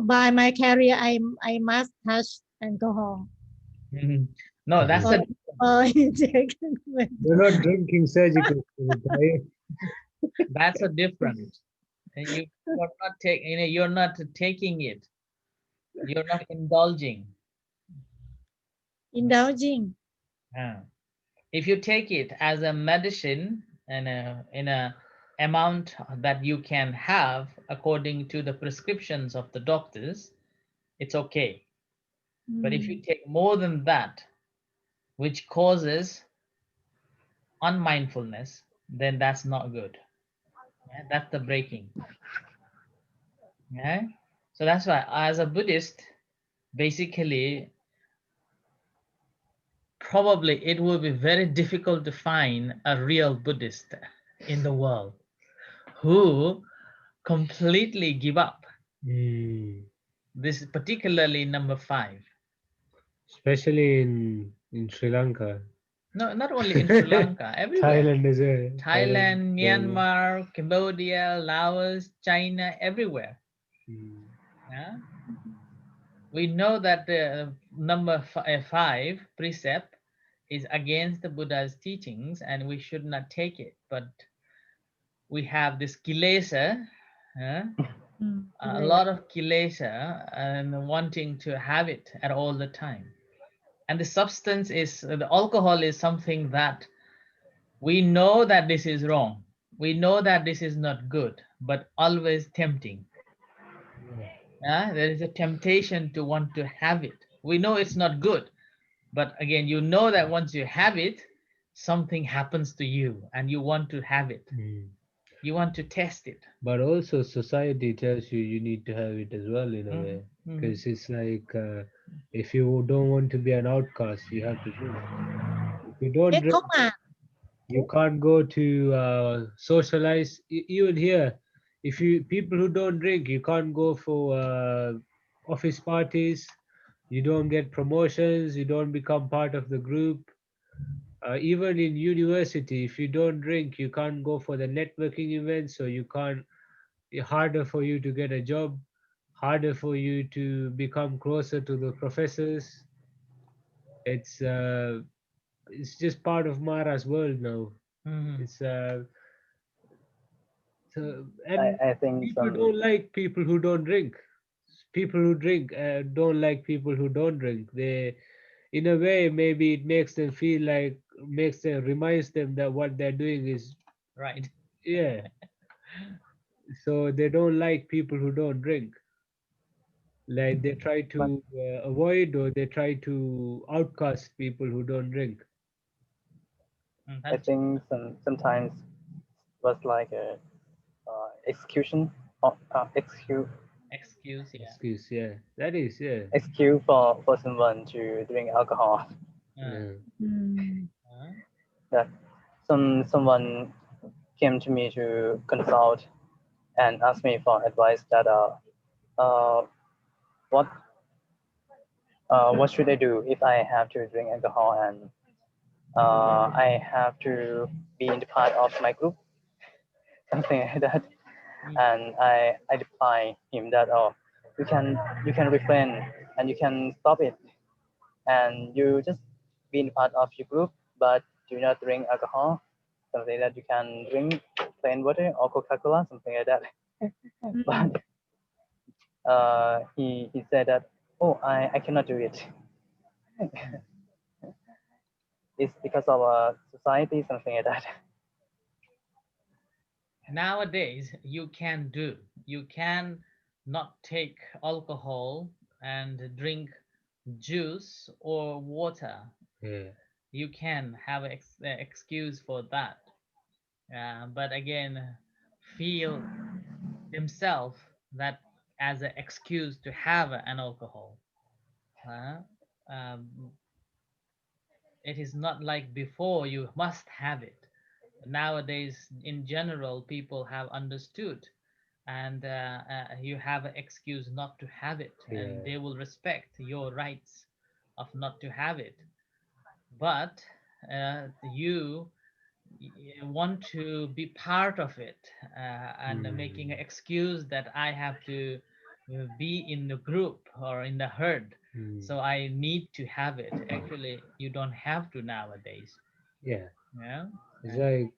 by my career I must touch alcohol No, that's a You're not drinking surgical. that's a different. You're not taking. You're not taking it. You're not indulging. If you take it as a medicine and in a amount that you can have according to the prescriptions of the doctors, it's okay. But if you take more than that, which causes unmindfulness, then that's not good. That's the breaking. So that's why as a Buddhist, basically, probably it will be very difficult to find a real Buddhist in the world who completely give up. This is particularly number 5. Especially in Sri Lanka. No, not only in Sri Lanka, everywhere. Thailand is a Thailand, Burma. Myanmar, Cambodia, Laos, China, everywhere. Mm. Yeah? We know that the number 5 precept is against the Buddha's teachings and we should not take it. But we have this kilesa, a lot of kilesa and wanting to have it at all the time. And the substance is, the alcohol is something that we know that this is wrong. We know that this is not good, but always tempting. There is a temptation to want to have it. We know it's not good, but again, you know that once you have it, something happens to you and you want to have it. Mm. You want to test it. But also, society tells you you need to have it as well in a way, Mhm. because it's like if you don't want to be an outcast, you have to drink. If you don't เอ๊ะ drink, เขามา you can't go to socialize. Even here, if you people who don't drink, you can't go for office parties. You don't get promotions. You don't become part of the group. Even in university, if you don't drink, you can't go for the networking events, so you can't. Harder for you to get a job, harder for you to become closer to the professors. It's uh, it's just part of Mara's world now. Mhm. It's and I think people some don't like people who don't drink. People who drink don't like people who don't drink. They, in a way, maybe it makes them feel like, makes them, reminds them that what they're doing is, Right. yeah. So they don't like people who don't drink. Like they try but to avoid, or they try to outcast people who don't drink. I think sometimes was like a execution or Excuse, yeah. Excuse, yeah, that is, yeah, excuse for someone to drink alcohol. Uh, yeah. uh, That someone came to me to consult and asked me for advice that uh what what should I do if I have to drink alcohol and I have to be in the part of my group, something like that. And I reply him that you can refrain and you can stop it and you just be in part of your group but do not drink alcohol, something that you can drink plain water or Coca-Cola, something like that. But he said that, oh, I cannot do it. It's because of society, something like that. Nowadays, you can do. You can not take alcohol and drink juice or water. Yeah. You can have an excuse for that. But again, feel himself that as an excuse to have an alcohol. Um, it is not like before you must have it. Nowadays, in general, people have understood and you have an excuse not to have it and Yeah. they will respect your rights of not to have it. But you want to be part of it and making an excuse that I have to be in the group or in the herd, so I need to have it. Actually, you don't have to nowadays. Yeah. Yeah. It's like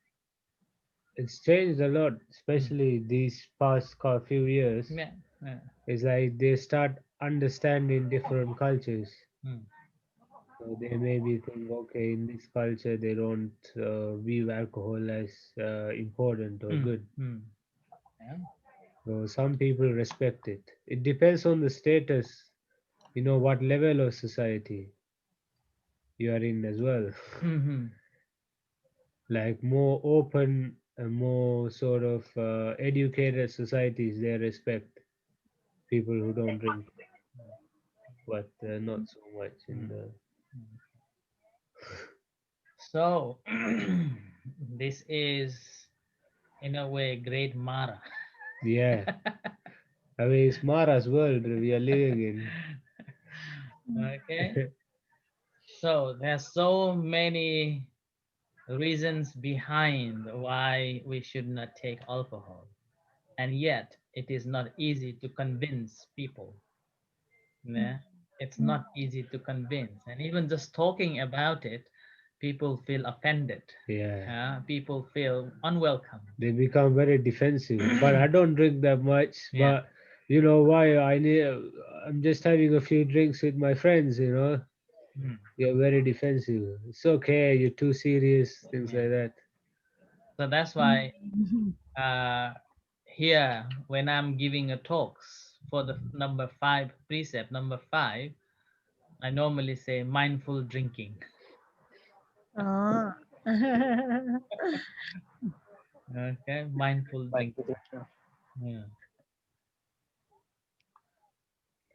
it's changed a lot, especially these past few years. Yeah. Yeah. It's like they start understanding different cultures. Mm. So they maybe think, okay, in this culture they don't view alcohol as important or good. Mm. Yeah. So some people respect it. It depends on the status, what level of society you are in as well. Mm-hmm. Like more open and more sort of educated societies, they respect people who don't drink, but not so much in Mm. the. So this is in a way great Mara. Yeah, I mean, it's Mara's world we are living Okay. in. So there's so many reasons behind why we should not take alcohol, and yet it is not easy to convince people. Yeah? It's not easy to convince, and even just talking about it, people feel offended. Yeah. People feel unwelcome. They become very defensive. But I don't drink that much. Yeah. But you know why? I'm just having a few drinks with my friends. Mm. You're very defensive. It's okay. You're too serious. Things Yeah. like that. So that's why uh, here, when I'm giving a talks for the number 5 precept, number 5, I normally say mindful drinking. Oh. Okay, mindful Like drinking. Yeah.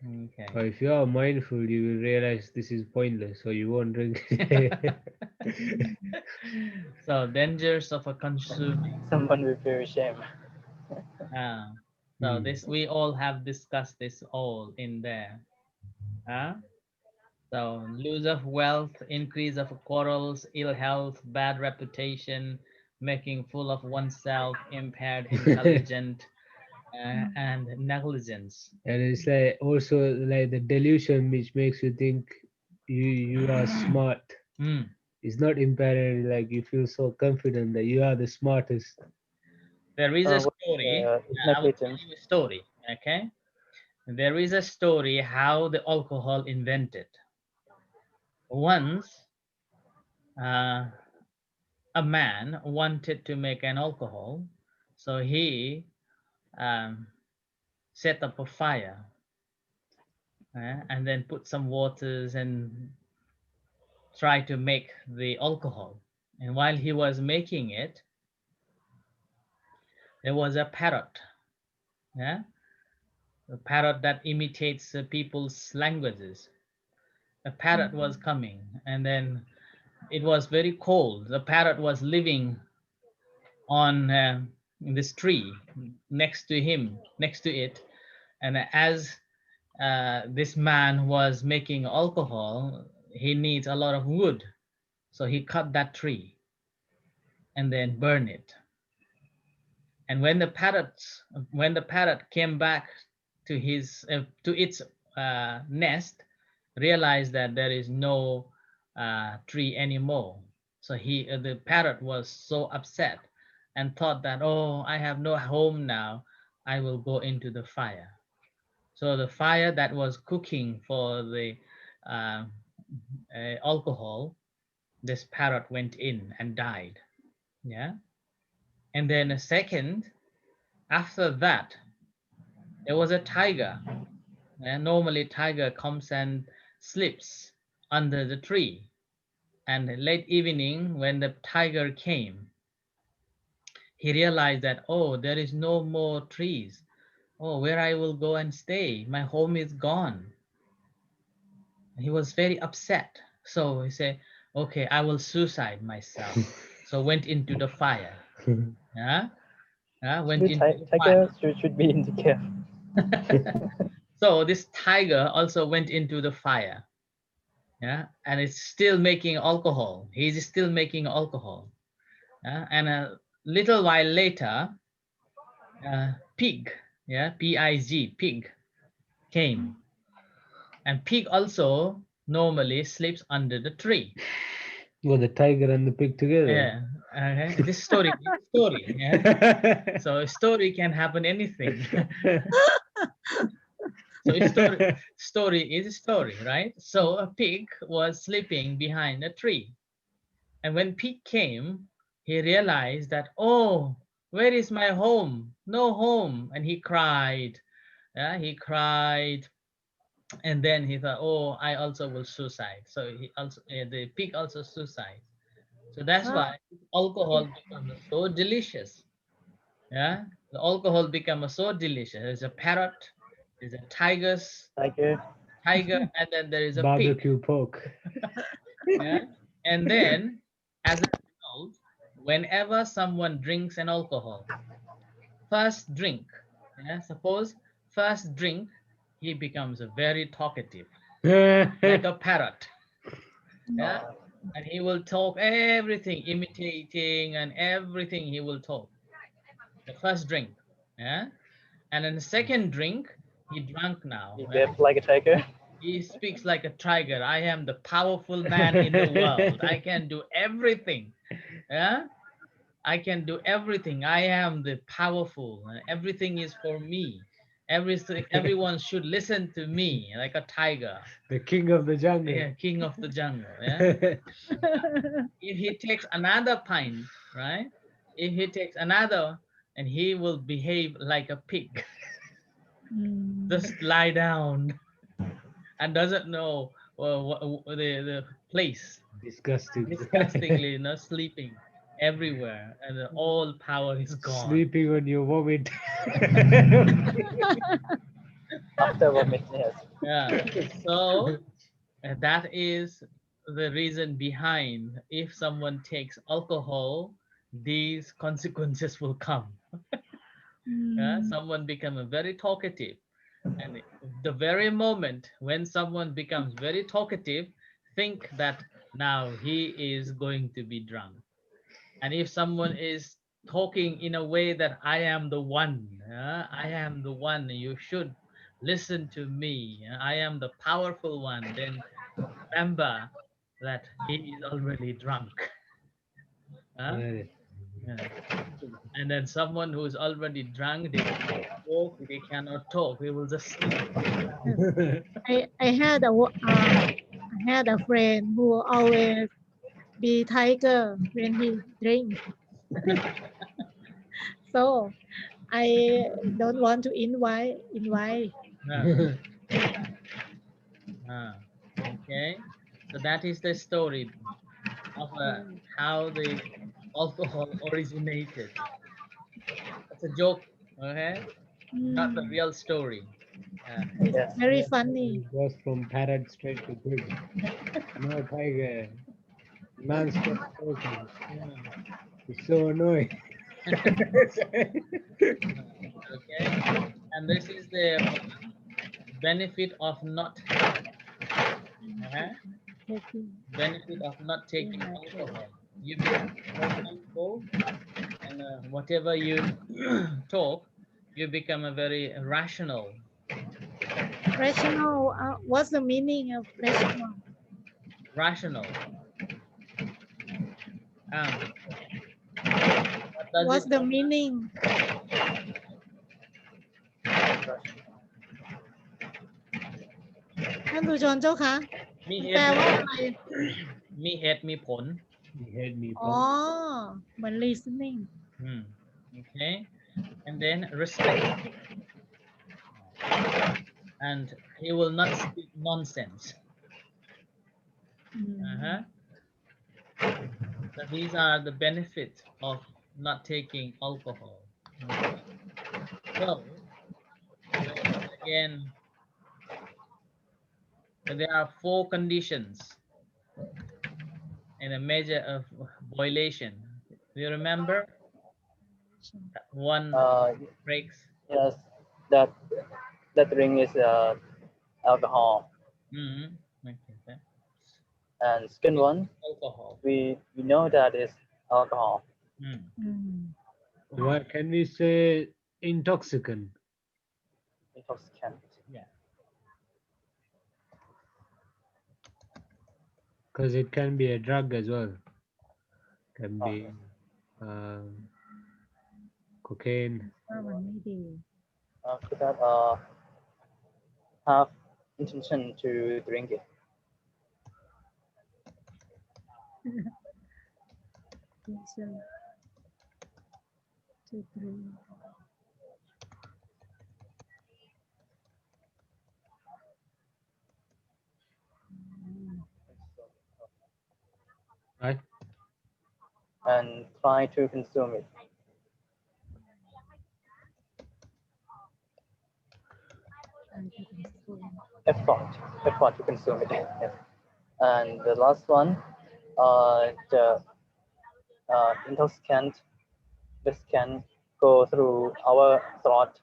Okay. Or if you are mindful, you will realize this is pointless, so you won't drink. So dangers of a consuming. someone will feel shame. Uh, so Hmm. this we all have discussed this all in there. Huh? So lose of wealth, increase of quarrels, ill health, bad reputation, making fool of oneself, impaired, intelligent, and negligence. And it's like also like the delusion which makes you think you are smart. Hmm. It's not impaired, like you feel so confident that you are the smartest. There is a What story. I will tell negligence? you a story. Okay. There is a story how the alcohol invented. Once, uh, a man wanted to make an alcohol, so he um, set up a fire, and then put some waters and try to make the alcohol. And while he was making it, there was a parrot, yeah, a parrot that imitates people's languages. A parrot was coming, and then it was very cold. The parrot was living on this tree next to him, next to it, and as this man was making alcohol, he needs a lot of wood, so he cut that tree and then burn it. And when the parrot came back to his to its nest, realized that there is no tree anymore. So the parrot was so upset and thought that, oh, I have no home now. I will go into the fire. So the fire that was cooking for the uh, alcohol, this parrot went in and died. Yeah. And then a second after that, there was a tiger. And normally tiger comes and sleeps under the tree. And late evening, when the tiger came, he realized that, oh, there is no more trees. Oh, where I will go and stay? My home is gone. He was very upset. So he said, okay, I will suicide myself. So went into the fire. Yeah, went Actually, into the tiger should be in the cave. fire. So this tiger also went into the fire. Yeah, and it's still making alcohol. He's still making alcohol. Yeah? And a little while later, pig, yeah, pig, pig came, and pig also normally sleeps under the tree. Well, the tiger and the pig together. Yeah, okay. This story is a story. Yeah, so a story can happen anything. So story is a story, right? So a pig was sleeping behind a tree. And when pig came, he realized that, oh, where is my home? No home. And he cried. Yeah, he cried. And then he thought, oh, I also will suicide. So the pig also suicide. So that's Ah, why alcohol becomes so delicious. Yeah, the alcohol becomes so delicious. There's a parrot, there's a tiger, and then there is a pig. Barbecue pork. Yeah, and then as a result, whenever someone drinks an alcohol, first drink, yeah, suppose first drink, he becomes a very talkative, like a parrot. Yeah, and he will talk everything, imitating and everything. He will talk. The first drink, yeah, and then the second drink, he drank now. He Yeah? behaved like a tiger. He speaks like a tiger. I am the powerful man in the world. I can do everything. Yeah, I can do everything. I am the powerful, and everything is for me. Everyone should listen to me like a tiger. The king of the jungle. Yeah, king of the jungle. Yeah. If he takes another pint, right? If he takes another, and he will behave like a pig, just lie down and doesn't know the place. Disgusting. Disgustingly, sleeping everywhere, and all power is gone. Sleeping on your vomit. After vomit, yes. Yeah. So that is the reason behind if someone takes alcohol, these consequences will come. Yeah, someone become very talkative, and the very moment when someone becomes very talkative, think that now he is going to be drunk. And if someone is talking in a way that I am the one, I am the one, you should listen to me, I am the powerful one, then remember that he is already drunk. Right. Yeah. And then someone who is already drunk, they cannot walk, they cannot talk, they will just sleep. I had a friend who always be tiger when he drink. So I don't want to invite. Okay, so that is the story of how the alcohol originated. It's a joke, okay? Not the real story. It's Yes. very funny. It goes from parrot straight to pig. No tiger. Man stopped talking. It's so annoying. Okay, and this is the benefit of not benefit of not taking alcohol. You become more mindful, and whatever you talk, you become a very rational. Rational. What's the meaning of rational? Rational. What does What's it the meaning? ท่านผู้ชมเจ้าคะ มีเห แปล ตุ ว่าอะไร มีเหตุมีผล He had me. อ๋อ เหมือน listening Okay, and then respect, and he will not speak nonsense. So these are the benefits of not taking alcohol. So again, there are 4 conditions in a measure of violation. Do you remember? One breaks. Yes, that drink is alcohol. Okay. And second one, Alcohol. we know that is alcohol. What can we say? Intoxicant. Intoxicant. Yeah. Because it can be a drug as well. Can be cocaine. After that, have intention to drink it. Right. And try to consume it. Effort to consume it. Yes. And the last one, the intoxicant. This can go through our throat.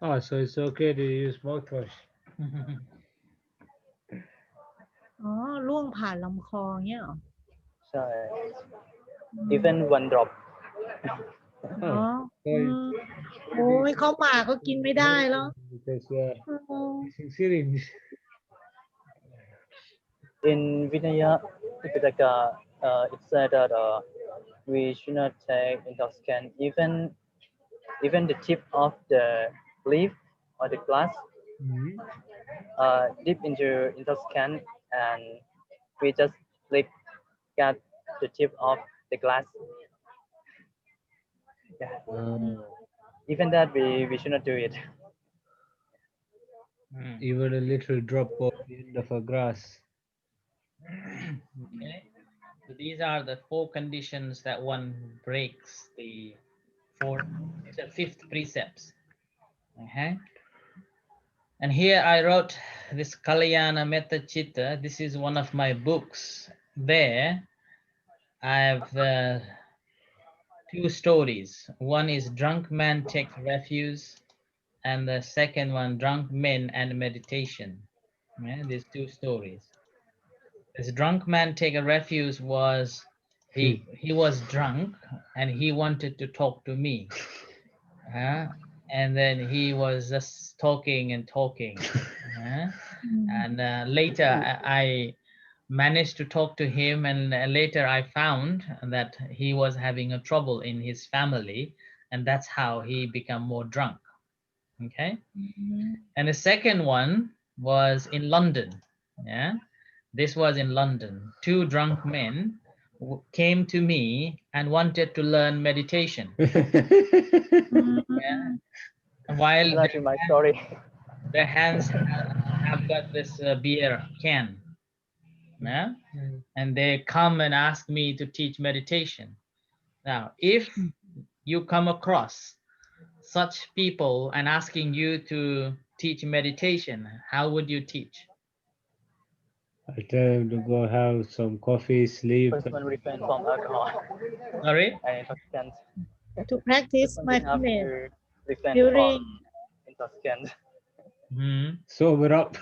Oh, so it's okay to use mouthwash. อ๋อร่วงผ่านลำคอเงี้ยเหรอ ใช่ even one drop อ๋อ So โอ้ยเข้าปากก็กินไม่ได้แล้ว because อ๋อ using syringe. in Vinaya Tipitaka, it said that we should not take intoxicant, even the tip of the leaf or the glass, dip into intoxicant, and we just lick at the tip of the glass. Yeah. Even that we should not do it. Even a little drop of the end of a grass. Okay. So these are the 4 conditions that one breaks the 5th precepts. Okay. And here I wrote this Kalyana Metta Chitta. This is one of my books. There I have 2 stories. One is Drunk Man Takes Refuge, and the second one, Drunk Men and Meditation. Yeah, these 2 stories. This drunk man take a refuge was he was drunk and he wanted to talk to me. And then he was just talking and talking. And later I managed to talk to him, and later I found that he was having a trouble in his family, and that's how he became more drunk. Okay. And the second one was in London. Yeah, this was in London. 2 drunk men came to me and wanted to learn meditation. Yeah. While That's my story. their hands have got this beer can. Yeah? And they come and ask me to teach meditation. Now, if you come across such people and asking you to teach meditation, how would you teach? I tell him to go have some coffee, sleep. First one refrain from alcohol Sorry? and intoxicants. to practice First one we have mindfulness to refrain during from intoxicants Sober up.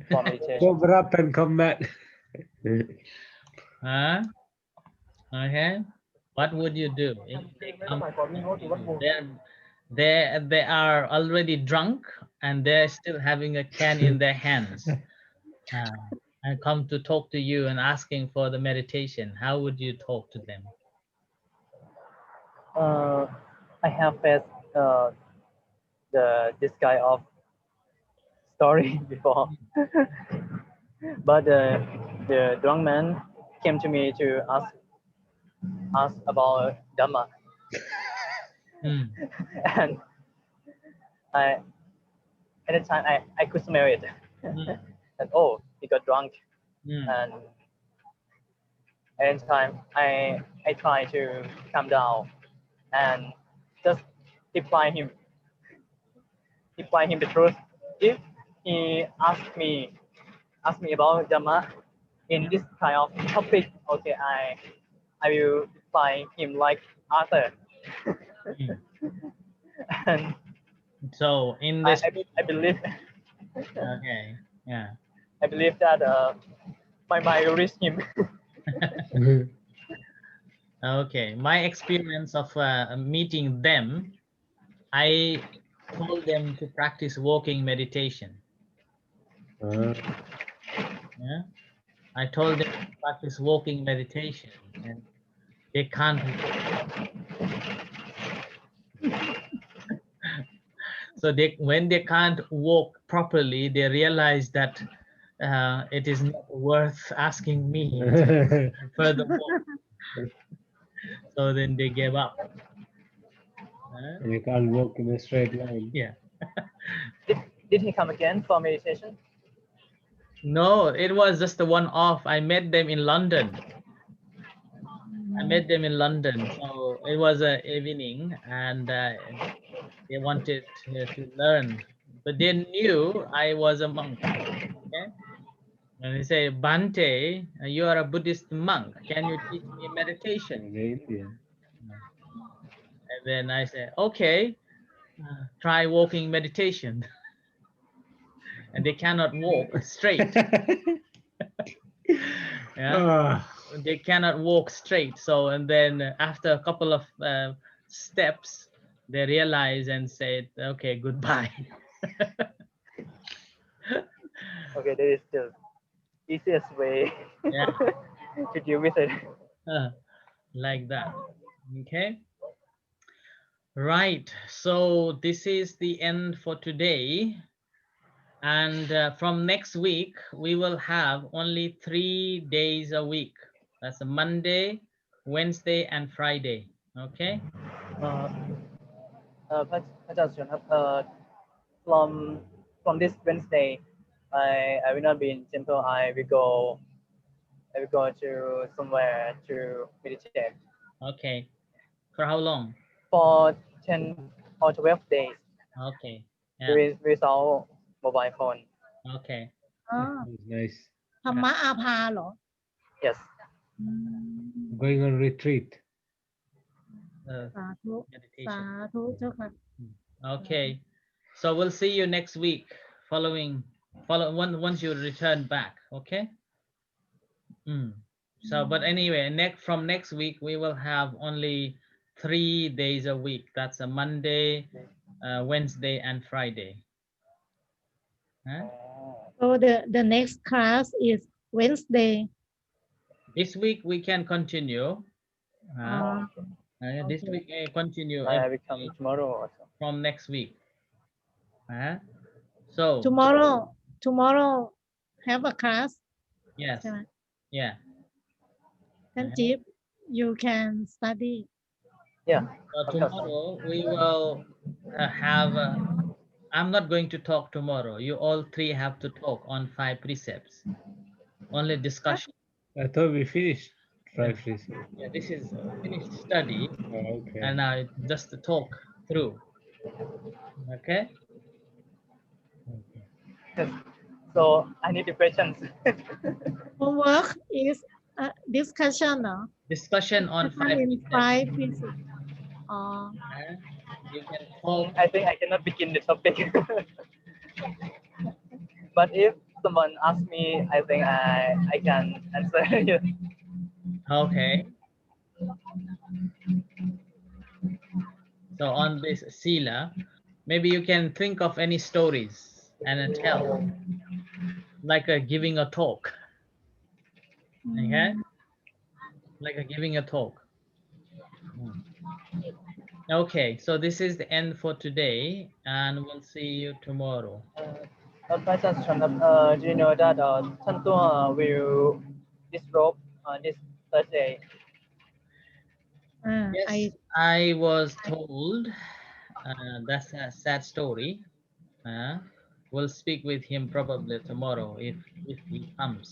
for meditation. Sober up and come back. Okay. What would you do if they come? They are already drunk and they're still having a can in their hands, and come to talk to you and asking for the meditation. How would you talk to them? I have faced this kind of story before, but the drunk man came to me to ask about Dhamma, and at the time I could smell it, and oh, he got drunk, and at the time I try to calm down and just reply him the truth. If he asked me about Dhamma in this kind of topic, okay, I will reply him like Arthur. And So in this, I believe. Okay, yeah. I believe that my mind will reach him. Okay, my experience of meeting them, I told them to practice walking meditation. Yeah, I told them to practice walking meditation, and they can't. So when they can't walk properly, they realize that it is not worth asking me to further walk. So then they gave up. You can't walk in a straight line. Yeah. Did he come again for meditation? No, it was just the one off. I met them in London. So it was an evening, and they wanted to learn, but they knew I was a monk. Okay? And they say, Bante, you are a Buddhist monk. Can you teach me meditation? In India. And then I said, okay. try walking meditation, and they cannot walk straight. Yeah, Ah, they cannot walk straight. So, and then after a couple of steps, they realize and said, "Okay, goodbye." Okay, that is the easiest way Yeah, to deal with it. like that. Okay. Right. So this is the end for today. And from next week, we will have only 3 days a week. That's a Monday, Wednesday, and Friday. Okay. พระอาจารย์ครับ from this Wednesday I will not be in temple. I will go to somewhere to meditate Okay. For how long? for 10 or 12 days Okay. Yeah. without mobile phone. Okay. อ๋อ that's nice. ธรรมะอาภาเหรอ Yes. อืม Going on retreat. สาธุ สา Meditation. ธุเจ้าค่ะ Okay. So we'll see you next week. Once you return back. Okay. So, but anyway, from next week we will have only 3 days a week. That's a Monday, Wednesday, and Friday. Huh? so the next class is Wednesday This week we can continue. This okay. week continue I every will come day tomorrow also. from next week. So tomorrow have a class yes, ใช่ไหม yeah. ท่านจิ๊บ you can study Yeah. So tomorrow we will have. I'm not going to talk tomorrow. You all three have to talk on 5 precepts. Only discussion. I thought we finished Yeah. 5 precepts. Yeah, this is finished study, Oh, okay. and now just to talk through. Okay. Yes. So I need the questions. homework is discussion เนาะ Discussion on 5 in precepts. 5 pieces อ๋อ You can talk. I think I cannot begin the topic. But if someone asks me, I think I can answer. Okay. So on this sila, maybe you can think of any stories and tell, like giving a talk. Okay, like giving a talk. Okay, so this is the end for today, and we'll see you tomorrow. Do you know that Tantua will disrobe this Thursday? Yes, I was told. That's a sad story. We'll speak with him probably tomorrow if he comes.